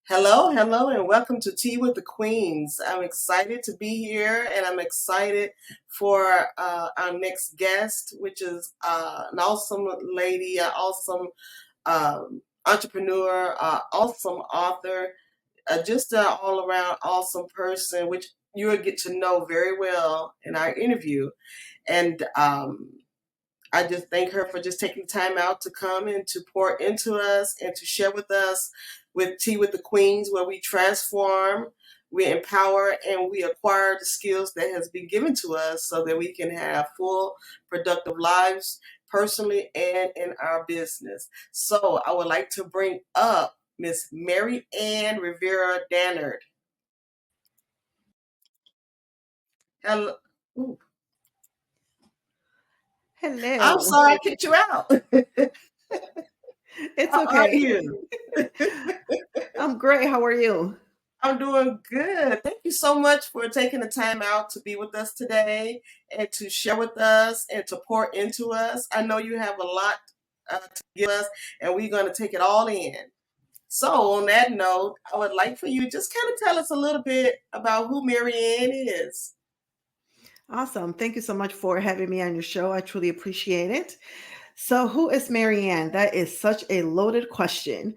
Hello, hello, and welcome to Tea with the Queens. I'm excited to be here, and I'm excited for our next guest, which is an awesome lady, an awesome entrepreneur, awesome author, just an all around awesome person, which you will get to know very well in our interview. And I just thank her for just taking time out to come and to pour into us and to share with us with Tea with the Queens, where we transform, we empower, and we acquire the skills that has been given to us so that we can have full, productive lives personally and in our business. So I would like to bring up Miss Maryann Rivera-Dannert. Hello. Ooh, I'm Hello. sorry I kicked you out. It's How are okay. you? I'm great. How are you? I'm doing good. Thank you so much for taking the time out to be with us today and to share with us and to pour into us. I know you have a lot to give us, and we're going to take it all in. So, on that note, I would like for you to just kind of tell us a little bit about who Maryann is. Awesome. Thank you so much for having me on your show. I truly appreciate it. So, who is Maryann? That is such a loaded question.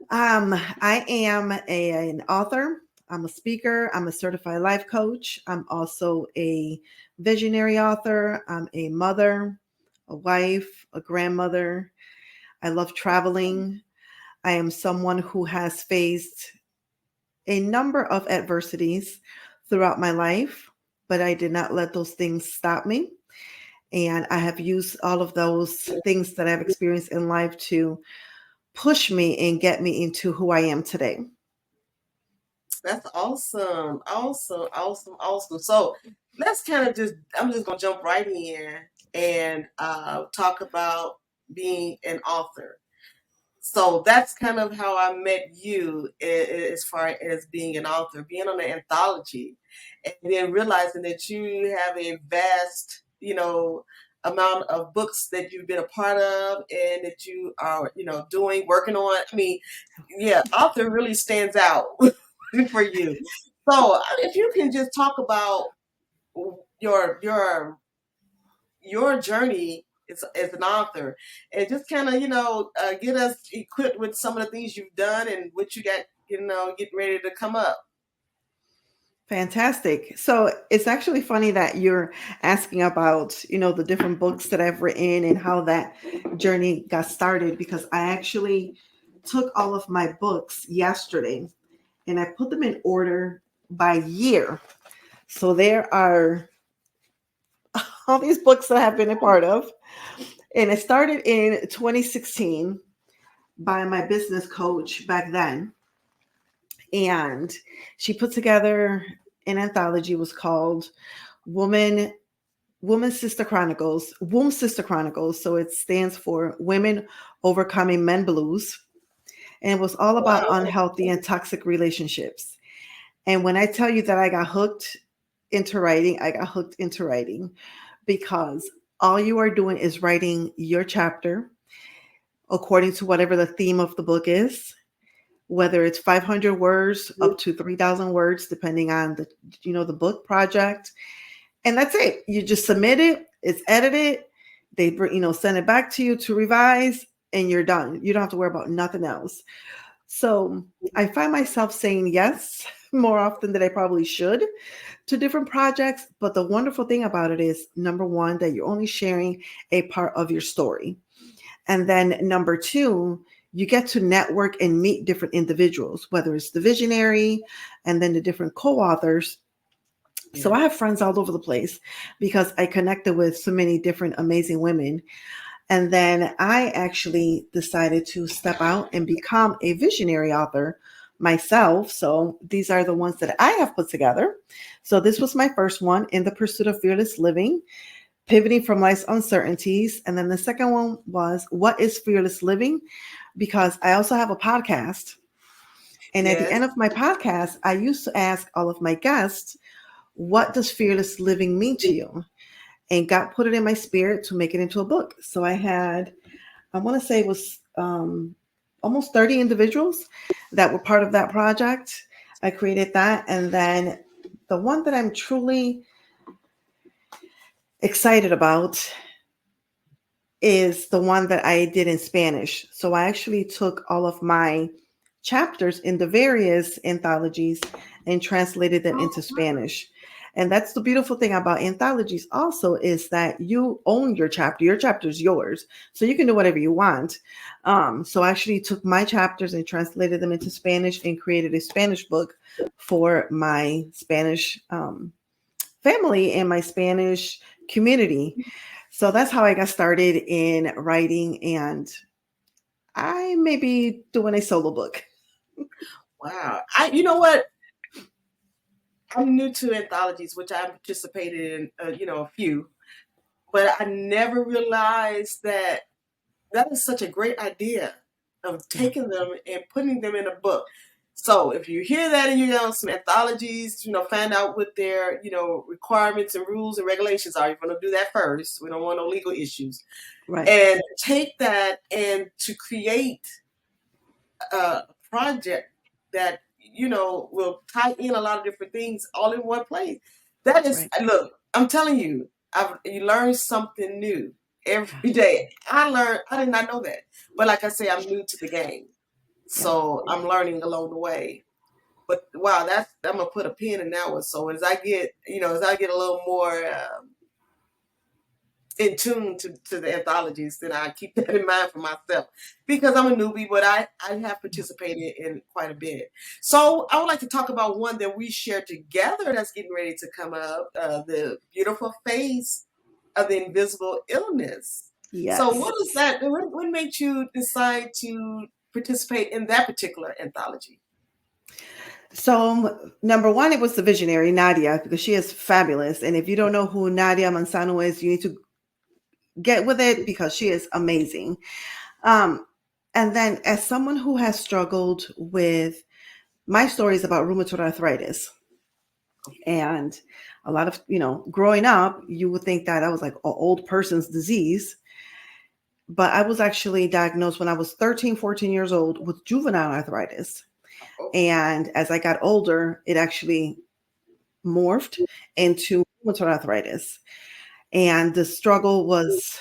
I am an author. I'm a speaker. I'm a certified life coach. I'm also a visionary author. I'm a mother, a wife, a grandmother. I love traveling. I am someone who has faced a number of adversities throughout my life, but I did not let those things stop me. And I have used all of those things that I've experienced in life to push me and get me into who I am today. That's awesome. Awesome. Awesome. Awesome. So, let's kind of I'm just going to jump right in and talk about being an author. So that's kind of how I met you as far as being an author, being on an anthology, and then realizing that you have a vast, amount of books that you've been a part of and that you are, doing, working on. I mean, yeah, author really stands out for you. So if you can just talk about your your your journey as an author and just kind of get us equipped with some of the things you've done and what you got getting ready to come up. Fantastic. So it's actually funny that you're asking about, the different books that I've written and how that journey got started because I actually took all of my books yesterday and I put them in order by year. So there are all these books that I've been a part of. And it started in 2016 by my business coach back then. And she put together an anthology. It was called Woman Woman Sister Chronicles, Womb Sister Chronicles. So it stands for Women Overcoming Men Blues. And it was all about Wow. unhealthy and toxic relationships. And when I tell you that I got hooked into writing, I got hooked into writing because all you are doing is writing your chapter according to whatever the theme of the book is, whether it's 500 words up to 3,000 words, depending on the book project. And that's it. You just submit it. It's edited. They send it back to you to revise, and you're done. You don't have to worry about nothing else. So I find myself saying yes more often than I probably should to different projects. But the wonderful thing about it is, number one, that you're only sharing a part of your story. And then number two, you get to network and meet different individuals, whether it's the visionary and then the different co-authors. So Yeah. I have friends all over the place because I connected with so many different amazing women. And then I actually decided to step out and become a visionary author myself. So these are the ones that I have put together. So this was my first one, In the Pursuit of Fearless Living, Pivoting from Life's Uncertainties. And then the second one was What is Fearless Living? Because I also have a podcast. And at the Yes. end of my podcast, I used to ask all of my guests, what does fearless living mean to you? And God put it in my spirit to make it into a book. So I want to say it was almost 30 individuals that were part of that project. I created that. And then the one that I'm truly excited about is the one that I did in Spanish. So I actually took all of my chapters in the various anthologies and translated them into Oh, Spanish. And that's the beautiful thing about anthologies also is that you own your chapter. Your chapter is yours. So you can do whatever you want. So I actually took my chapters and translated them into Spanish and created a Spanish book for my Spanish family and my Spanish community. So that's how I got started in writing, and I may be doing a solo book. wow. You know what? I'm new to anthologies, which I've participated in, a few, but I never realized that that is such a great idea of Yeah, taking them and putting them in a book. So if you hear that and you know some anthologies, find out what their, requirements and rules and regulations are. You're going to do that first. We don't want no legal issues. right, And take that and to create a project that will tie in a lot of different things all in one place. That is, right. look, I'm telling you, you learn something new Yeah, every day. I did not know that, but like I say, I'm new to the game, yeah, so I'm learning along the way. But wow, I'm gonna put a pin in that one. So as I get a little more in tune to the anthologies, then I keep that in mind for myself because I'm a newbie, but I have yeah. participated in quite a bit. So I would like to talk about one that we shared together that's getting ready to come up, the beautiful face of the invisible illness. So Yes. what is that? What made you decide to participate in that particular anthology? So number one, it was the visionary Nadia because she is fabulous, and if you don't know who Nadia Manzano is, you need to get with it because she is amazing. Um, and then, as someone who has struggled with my stories about rheumatoid arthritis, and a lot of, growing up, you would think that was like an old person's disease. But I was actually diagnosed when I was 13, 14 years old with juvenile arthritis. Oh, And as I got older, it actually morphed into rheumatoid arthritis. And the struggle was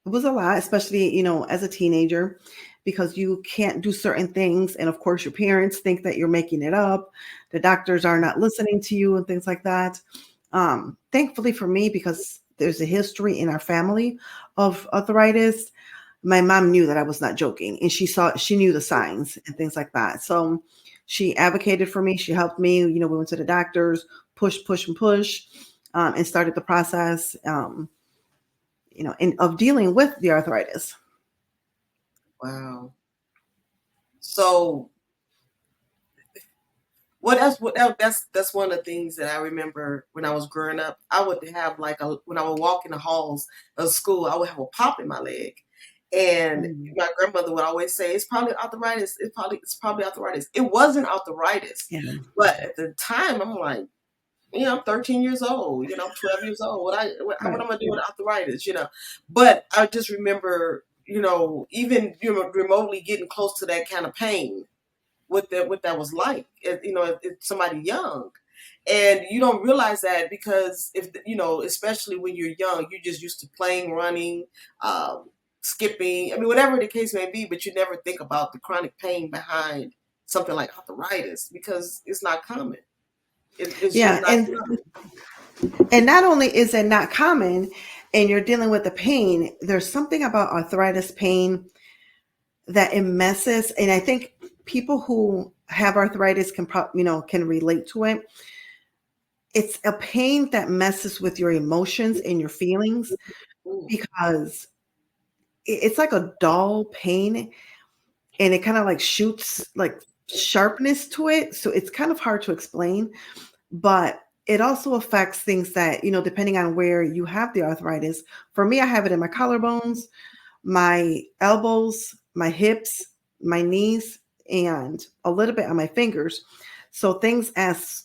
a lot, especially, as a teenager, because you can't do certain things. And of course, your parents think that you're making it up. The doctors are not listening to you and things like that. Thankfully for me, because there's a history in our family of arthritis, my mom knew that I was not joking, and she knew the signs and things like that. So she advocated for me. She helped me. We went to the doctors, push, and push, and started the process. Of dealing with the arthritis. wow. So that's one of the things that I remember when I was growing up. I would have when I would walk in the halls of school, I would have a pop in my leg. And Mm, my grandmother would always say, "It's probably arthritis. It's probably arthritis." It wasn't arthritis, yeah, but at the time, I'm like, I'm 13 years old. I'm 12 years old. What right. am I doing with arthritis? But I just remember, even remotely getting close to that kind of pain, what that was like. If somebody young, and you don't realize that because if especially when you're young, you're just used to playing, running, um, skipping. I mean, whatever the case may be, but you never think about the chronic pain behind something like arthritis because it's not common. It's just Yeah, not and common. not only is it not common, and you're dealing with the pain, there's something about arthritis pain that it messes, and I think people who have arthritis can relate to it. It's a pain that messes with your emotions and your feelings Mm, because it's like a dull pain, and it kind of like shoots like sharpness to it, so it's kind of hard to explain. But it also affects things that, depending on where you have the arthritis. For me, I have it in my collarbones, my elbows, my hips, my knees, and a little bit on my fingers. So things as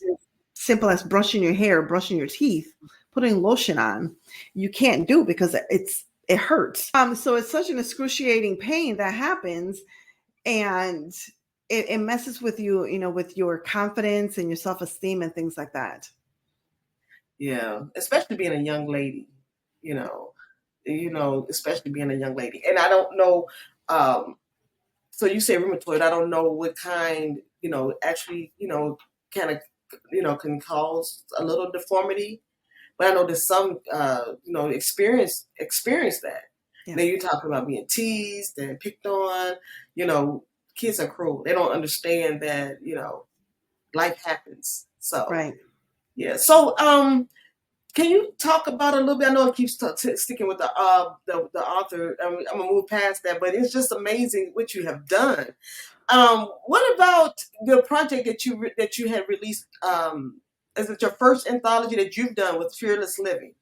simple as brushing your hair, brushing your teeth, putting lotion on, you can't do because it hurts. So it's such an excruciating pain that happens, and it messes with you, with your confidence and your self-esteem and things like that. Yeah, especially being a young lady, you know, especially being a young lady. And I don't know, um, so you say rheumatoid, I don't know what kind, actually, kind of, can cause a little deformity, but I know that some, experience that. Yeah. Now you're talking about being teased and picked on, you know, kids are cruel. They don't understand that, life happens. So, Right. yeah. So, can you talk about a little bit? I know it keeps sticking with the author. I'm gonna move past that, but it's just amazing what you have done. What about the project that you had released? Is it your first anthology that you've done with Fearless Living?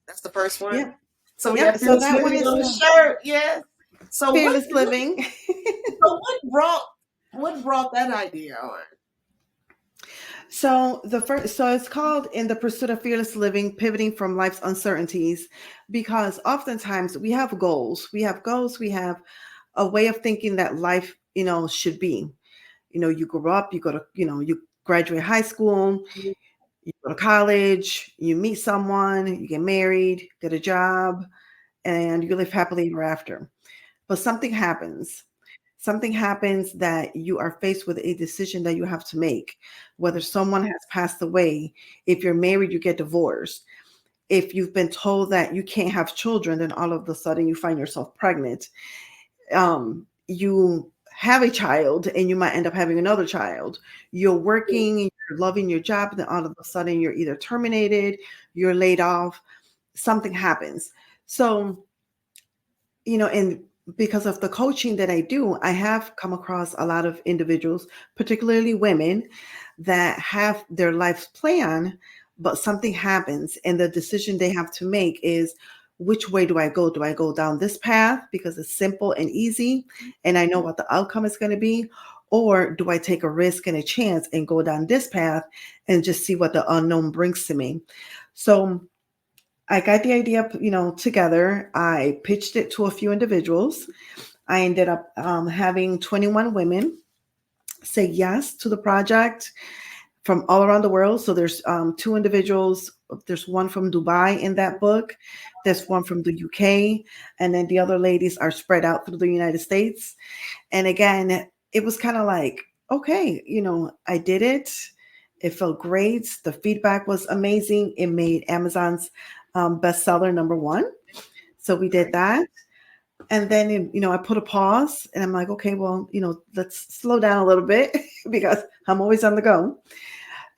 That's the first one. Yeah. So we Yep. have So Fearless that one Living is on the shirt. Yes. So Fearless Living. what brought that idea on? So it's called In the Pursuit of Fearless Living, Pivoting from Life's Uncertainties, because oftentimes we have goals. We have a way of thinking that life, should be. You grow up, you go to, you graduate high school, you go to college, you meet someone, you get married, get a job, and you live happily ever after. But something happens that you are faced with a decision that you have to make, whether someone has passed away. If you're married, you get divorced. If you've been told that you can't have children, then all of a sudden you find yourself pregnant. You have a child and you might end up having another child. You're working, you're loving your job, then all of a sudden you're either terminated, you're laid off, something happens. So, and because of the coaching that I do, I have come across a lot of individuals, particularly women, that have their life plan, but something happens, and the decision they have to make is, which way do I go? Do I go down this path because it's simple and easy and I know what the outcome is going to be? Or do I take a risk and a chance and go down this path and just see what the unknown brings to me? So I got the idea, together. I pitched it to a few individuals. I ended up having 21 women say yes to the project from all around the world. So there's two individuals. There's one from Dubai in that book. There's one from the UK. And then the other ladies are spread out through the United States. And again, it was kind of like, okay, I did it. It felt great. The feedback was amazing. It made Amazon's bestseller #1. So we did Right. that. And then, I put a pause and I'm like, okay, well, let's slow down a little bit because I'm always on the go.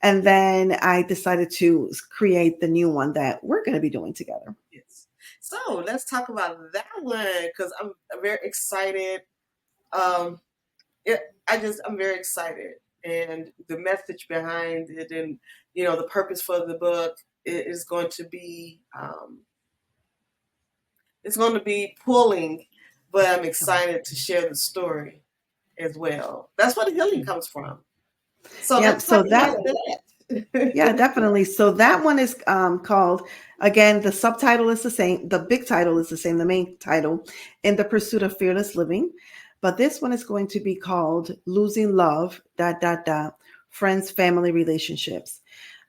And then I decided to create the new one that we're going to be doing together. Yes. So let's talk about that one because I'm very excited. Um, it, I'm very excited, and the message behind it, and the purpose for the book is going to be it's going to be pulling, but I'm excited to share the story as well. That's where the healing comes from. So Yep. let's talk So that, about that. yeah, definitely. So that one is called, again, the subtitle is the same. The big title is the same, the main title, In the Pursuit of Fearless Living. But this one is going to be called Losing Love, Friends, Family, Relationships.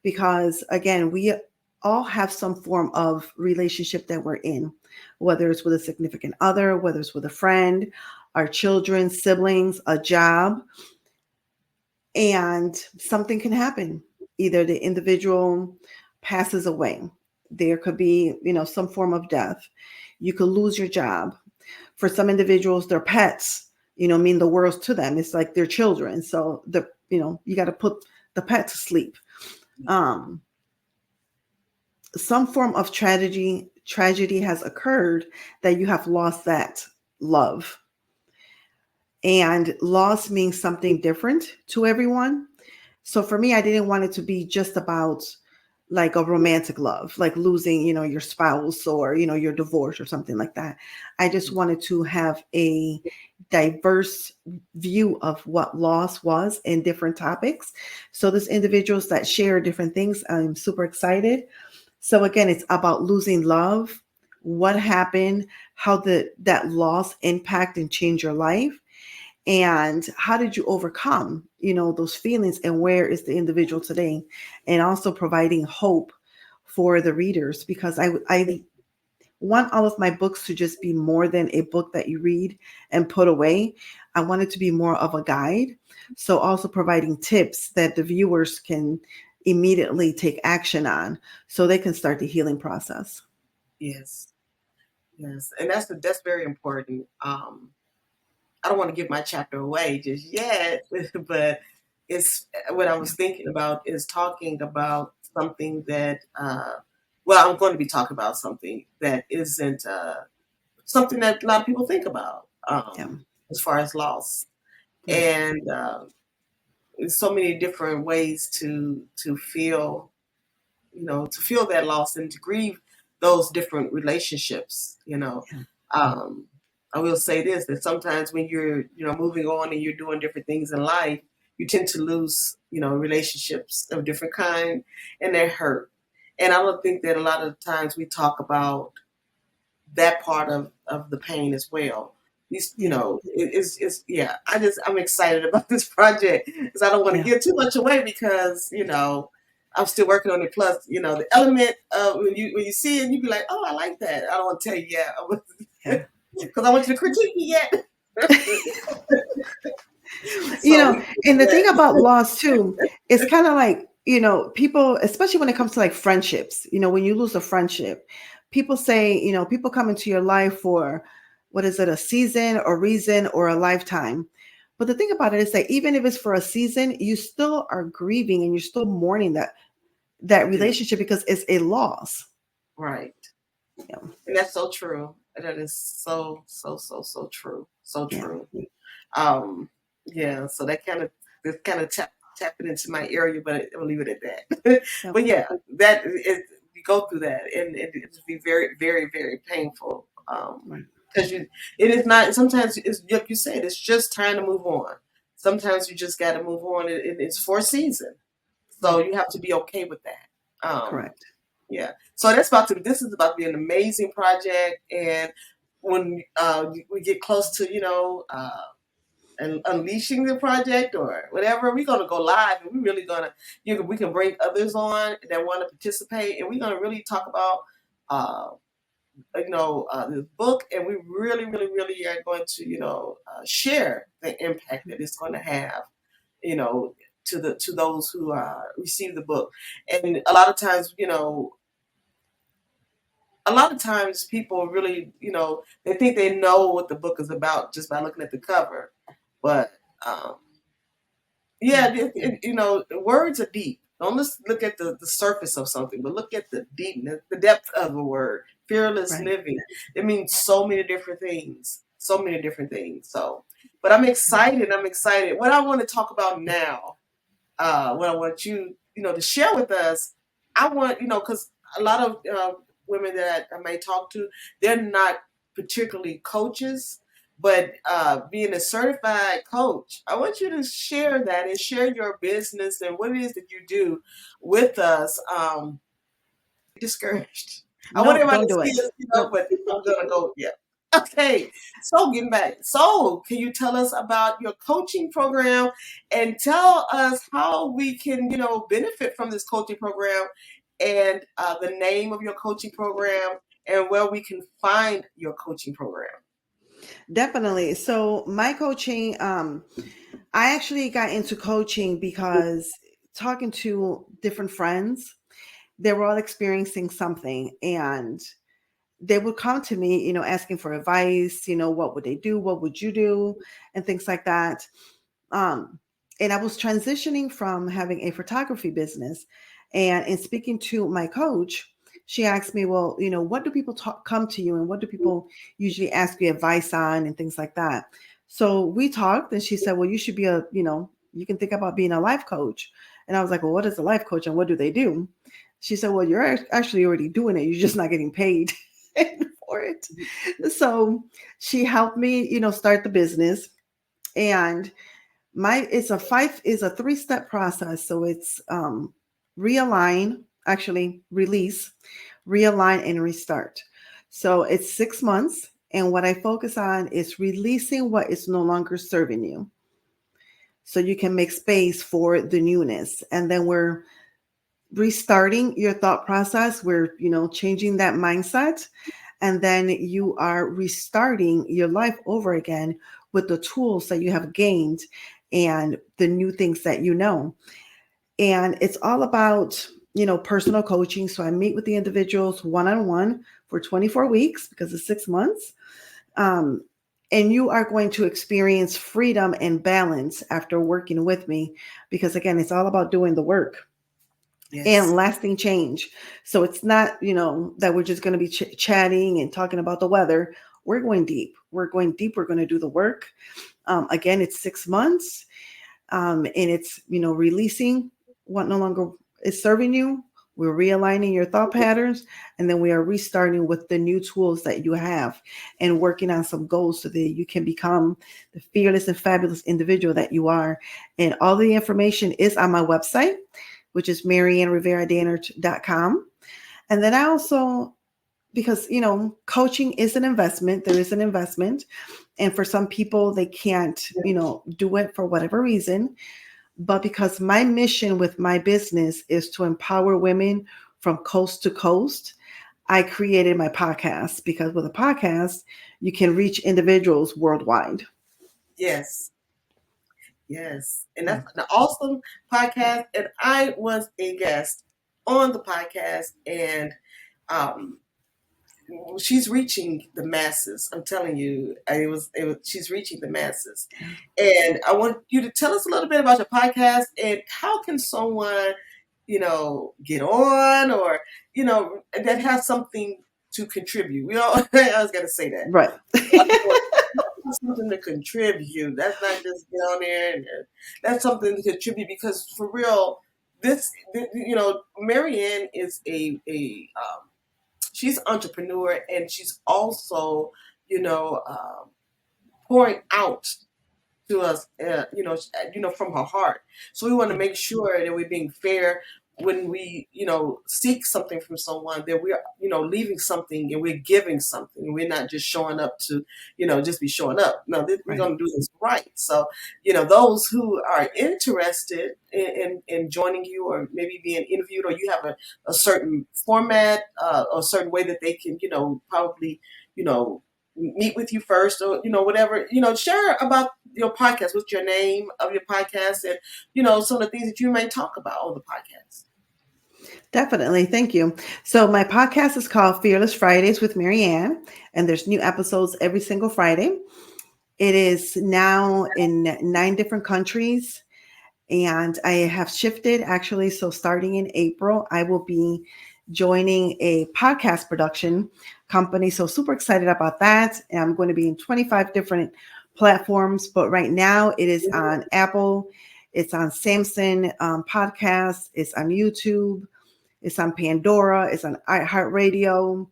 Because again, we all have some form of relationship that we're in, whether it's with a significant other, whether it's with a friend, our children, siblings, a job, and something can happen. Either the individual passes away, there could be, some form of death. You could lose your job. For some individuals, their pets, mean the world to them. It's like their children. So you got to put the pet to sleep. Um, some form of tragedy has occurred that you have lost that love. And loss means something different to everyone. So for me, I didn't want it to be just about like a romantic love, like losing, your spouse or, your divorce or something like that. I just wanted to have a diverse view of what loss was in different topics. So there's individuals that share different things. I'm super excited. So again, it's about losing love, what happened, how that loss impact and change your life, and how did you overcome, those feelings, and where is the individual today? And also providing hope for the readers, because I want all of my books to just be more than a book that you read and put away. I want it to be more of a guide. So also providing tips that the viewers can immediately take action on so they can start the healing process. Yes, yes, and that's very important. I don't want to give my chapter away just yet, but it's what I Yeah. was thinking about is talking about something that, well, I'm going to be talking about something that isn't something that a lot of people think about Yeah. as far as loss, Yeah. and there's so many different ways to feel, to feel that loss and to grieve those different relationships. Yeah. Um, I will say this, that sometimes when you're, moving on and you're doing different things in life, you tend to lose, relationships of different kind, and they hurt. And I don't think that a lot of times we talk about that part of the pain as well. These, Yeah. it's yeah. I'm excited about this project because I don't want to Yeah. give too much away because I'm still working on it. Plus, the element of when you see it, you be like, oh, I like that. I don't want to tell you yet Yeah. because I want you to critique me yet. You So know, we and the yeah, thing about loss too, it's kind of like, people, especially when it comes to like friendships, when you lose a friendship, people say, people come into your life for, what is it, a season or reason or a lifetime. But the thing about it is that even if it's for a season, you still are grieving and you're still mourning that yeah, relationship because it's a loss. right. Yeah. And that's so true. That is so so so so true. So Yeah. true. Um, yeah, so that kind of tapping into my area, but I'll leave it at that. Yep. But yeah, that is we go through that, and it's be very very very painful. Right. Because it is not. Sometimes it's like you said, it's just time to move on. Sometimes you just got to move on. It's for a season, so Right. you have to be okay with that. Correct. Yeah. So this is about to be an amazing project, and when we get close to and unleashing the project or whatever, we're gonna go live, and we're really gonna we can bring others on that want to participate, and we're gonna really talk about uh, this book, and we really really really are going to share the impact that it's going to have you know to those who receive the book, and a lot of times people really, they think they know what the book is about just by looking at the cover. But Yeah. yeah, words are deep. Don't just look at the surface of something, but look at the deepness, the depth of a word. Fearless Right. living. It means so many different things. So many different things. So, but I'm excited. I'm excited. What I want to talk about now, what I want to share with us, I want, because a lot of women that I may talk to, they're not particularly coaches, but being a certified coach, I want you to share that and share your business and what it is that you do with us. Discouraged. I want No, everybody don't to do see it. us, No. but I'm gonna go. Yeah. Okay. So getting back. So can you tell us about your coaching program and tell us how we can, benefit from this coaching program and the name of your coaching program and where we can find your coaching program. Definitely. So my coaching, I actually got into coaching because talking to different friends, they were all experiencing something, and they would come to me, asking for advice, what would they do? What would you do? And things like that. Um, and I was transitioning from having a photography business, and in speaking to my coach, she asked me, well, what do people come to you, and what do people usually ask you advice on, and things like that. So we talked, and she said, well, you should be you can think about being a life coach. And I was like, well, what is a life coach and what do they do? She said, well, you're actually already doing it. You're just not getting paid for it. So she helped me, start the business. And it's a 3-step process. So it's realign, actually release, realign, and restart. So it's 6 months, And what I focus on is releasing what is no longer serving you so you can make space for the newness. And then we're restarting your thought process. We're, changing that mindset. And then you are restarting your life over again with the tools that you have gained and the new things that you know. And it's all about, personal coaching. So I meet with the individuals one on one for 24 weeks because it's 6 months. Um, and you are going to experience freedom and balance after working with me because, again, it's all about doing the work and Yes. lasting change. So it's not, that we're just going to be chatting and talking about the weather. We're going deep. We're going deep. We're going to do the work. Again, it's 6 months, and it's, releasing what no longer is serving you. We're realigning your thought patterns, and then we are restarting with the new tools that you have and working on some goals so that you can become the fearless and fabulous individual that you are. And all the information is on my website, which is MaryannRivera-Dannert.com. And then I also, because, coaching is an investment, there is an investment. And for some people, they can't, do it for whatever reason. But because my mission with my business is to empower women from coast to coast, I created my podcast because with a podcast, you can reach individuals worldwide. Yes. Yes. And that's an awesome podcast. And I was a guest on the podcast, and um, she's reaching the masses. I'm telling you, she's reaching the masses. And I want you to tell us a little bit about your podcast and how can someone, get on, or, that has something to contribute. I was going to say that. Right. Something to contribute. That's not just get on there, and that's something to contribute, because for real, Maryann is she's an entrepreneur, and she's also, pouring out to us, from her heart. So we want to make sure that we're being fair when we, seek something from someone, that we're, leaving something and we're giving something. We're not just showing up to, just be showing up. No, we're Right. going to do this right. So, those who are interested in joining you, or maybe being interviewed, or you have a certain format, or a certain way that they can, probably, you know, meet with you first, or whatever, share about your podcast. What's your name of your podcast, and some of the things that you may talk about on the podcast. Definitely. Thank you. So my podcast is called Fearless Fridays with Maryann, and there's new episodes every single Friday. It is now in 9 different countries, and I have shifted actually. So starting in April, I will be joining a podcast production company. So super excited about that. And I'm going to be in 25 different platforms, but right now it is on Apple, it's on Samsung Podcasts, it's on YouTube, it's on Pandora, it's on iHeartRadio.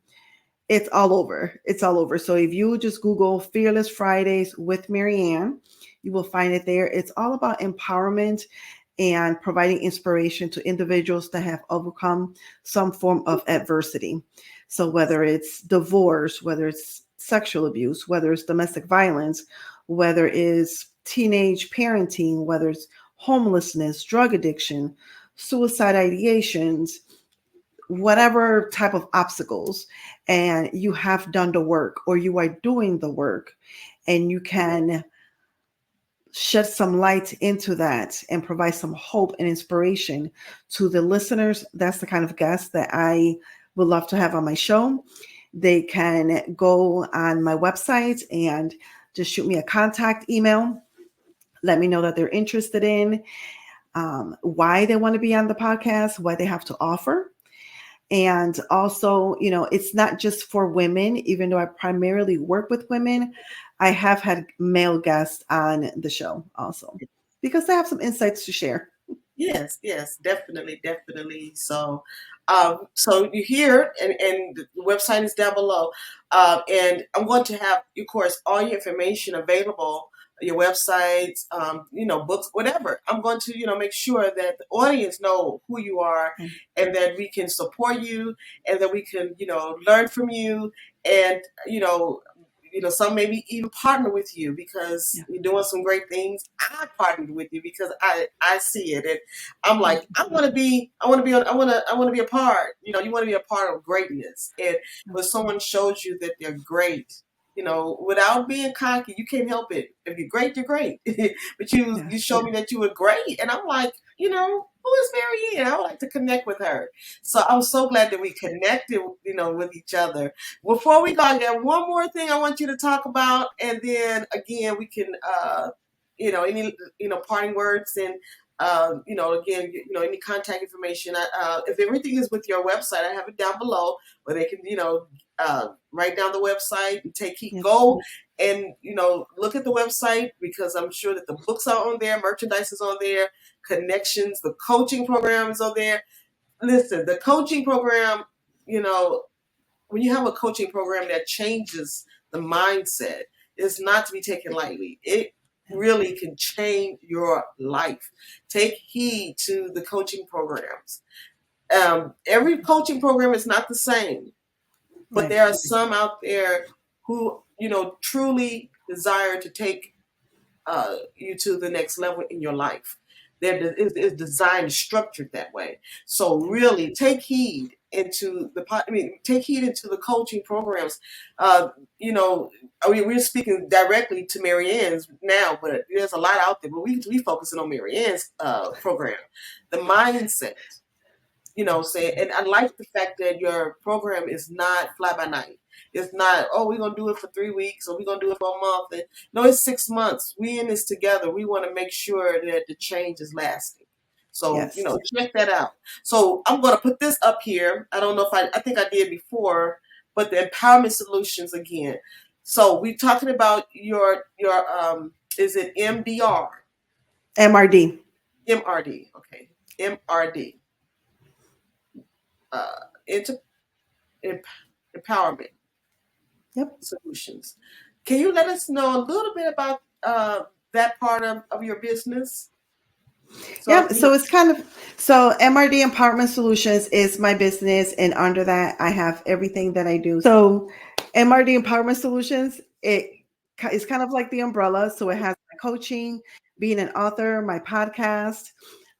It's all over. It's all over. So if you just Google Fearless Fridays with Maryann, you will find it there. It's all about empowerment and providing inspiration to individuals that have overcome some form of adversity. So whether it's divorce, whether it's sexual abuse, whether it's domestic violence, whether it's teenage parenting, whether it's homelessness, drug addiction, suicide ideations, whatever type of obstacles, and you have done the work or you are doing the work, and you can shed some light into that and provide some hope and inspiration to the listeners. That's the kind of guest that I would love to have on my show. They can go on my website and just shoot me a contact email. Let me know that they're interested in why they want to be on the podcast, what they have to offer. And also, it's not just for women, even though I primarily work with women. I have had male guests on the show also because they have some insights to share. Yes, yes, definitely, definitely. So you hear, and the website is down below, and I'm going to have, of course, all your information available, your websites, books, whatever. I'm going to, make sure that the audience know who you are, and that we can support you, and that we can, learn from you, and some maybe even partner with you because Yeah. you're doing some great things. I partnered with you because I see it, and I'm Yeah. like, I want to be a part. You want to be a part of greatness, and when someone shows you that they're great, without being cocky, you can't help it. If you're great, you're great. But you Yes. showed me that you were great, and I'm like, who is Maryann? I would like to connect with her. So I'm so glad that we connected, with each other. Before we go, I got one more thing I want you to talk about, and then again we can, any parting words and. Again, any contact information. If everything is with your website, I have it down below where they can, write down the website and take heat. Yes. Go and look at the website because I'm sure that the books are on there, merchandise is on there, connections, the coaching programs are there. Listen, the coaching program, you know, when you have a coaching program that changes the mindset, it's not to be taken lightly. It really can change your life. Take heed to the coaching programs. Every coaching program is not the same, but Right. there are some out there who, truly desire to take you to the next level in your life. It's designed, structured that way. So really, take heed into the coaching programs. Uh, we're speaking directly to Maryann's now, but there's a lot out there. But we focusing on Maryann's program, the mindset. Saying, and I like the fact that your program is not fly by night. It's not, oh, we're gonna do it for 3 weeks or we're gonna do it for a month. And, no, it's 6 months. We in this together. We want to make sure that the change is lasting. So, Yes. check that out. So I'm gonna put this up here. I don't know if I think I did before, but the empowerment solutions again. So we're talking about your is it MDR? MRD. MRD, okay. MRD. Uh into empowerment Yep. solutions. Can you let us know a little bit about that part of your business? So, Yep. So it's kind of MRD Empowerment Solutions is my business, and under that I have everything that I do. So MRD Empowerment Solutions, is kind of like the umbrella. So it has my coaching, being an author, my podcast.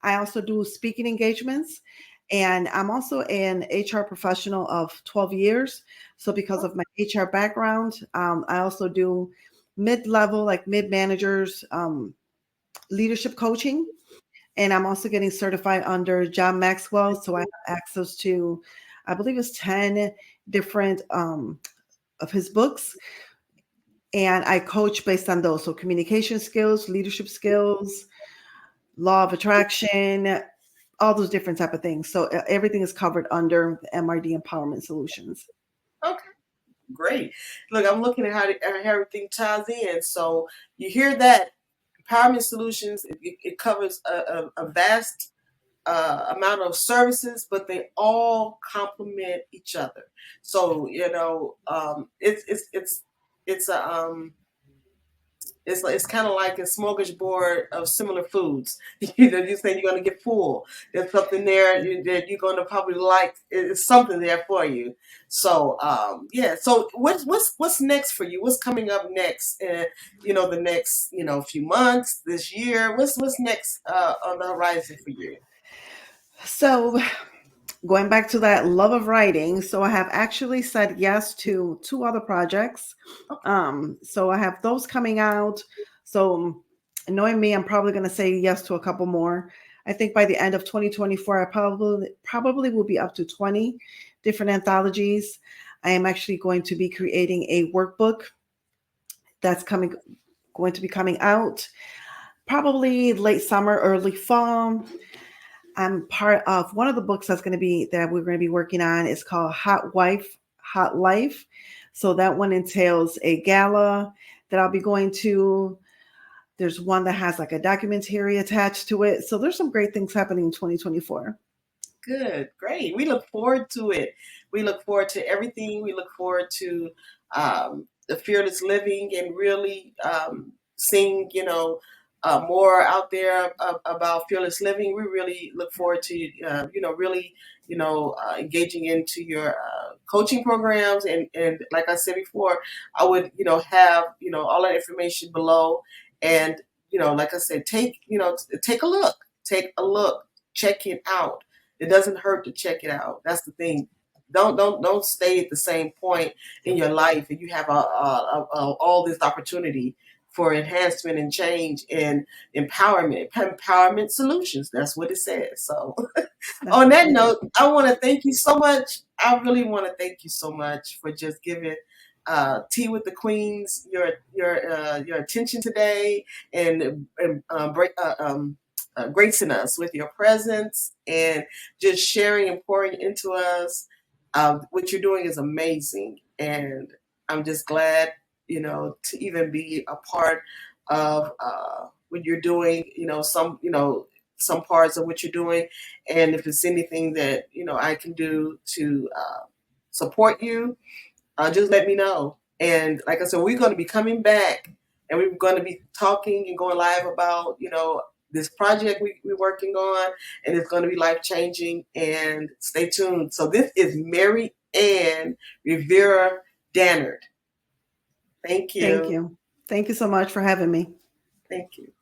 I also do speaking engagements, and I'm also an HR professional of 12 years. So because of my HR background, I also do mid-level, like mid managers, leadership coaching, and I'm also getting certified under John Maxwell. So I have access to, I believe it's 10 different of his books. And I coach based on those. So communication skills, leadership skills, law of attraction, all those different type of things. So everything is covered under the MRD Empowerment Solutions. okay, great. Look, I'm looking at how everything ties in. So you hear that empowerment solutions, it covers a vast amount of services, but they all complement each other. So it's a it's kind of like a smorgasbord of similar foods. You say you're going to get full. There's something there that you're going to probably like. It's something there for you. So yeah. So what's next for you? What's coming up next? The next few months, this year. What's next on the horizon for you? So going back to that love of writing, so I have actually said yes to two other projects. Okay. So I have those coming out. So knowing me, I'm probably going to say yes to a couple more. I think by the end of 2024, I probably will be up to 20 different anthologies. I am actually going to be creating a workbook that's going to be coming out probably late summer, early fall. I'm part of one of the books that we're going to be working on is called Hot Wife, Hot Life. So that one entails a gala that I'll be going to. There's one that has like a documentary attached to it. So there's some great things happening in 2024. Good, great. We look forward to it. We look forward to everything. We look forward to the fearless living and really seeing, more out there about fearless living, we really look forward to really engaging into your coaching programs. And like I said before, I would have all that information below. And like I said, take a look, check it out. It doesn't hurt to check it out. That's the thing. Don't stay at the same point in your life, and you have all this opportunity for enhancement and change and empowerment solutions. That's what it says. So That's on that absolutely note, I want to thank you so much. I really want to thank you so much for just giving Tea with the Queens your attention today, and gracing us with your presence and just sharing and pouring into us. What you're doing is amazing, and I'm just glad to even be a part of what you're doing. Some parts of what you're doing, and if it's anything that I can do to support you, just let me know. And like I said, we're going to be coming back, and we're going to be talking and going live about this project we're working on, and it's going to be life changing. And stay tuned. So this is Maryann Rivera-Dannert. Thank thank you. you. Thank you so much for having me. Thank you.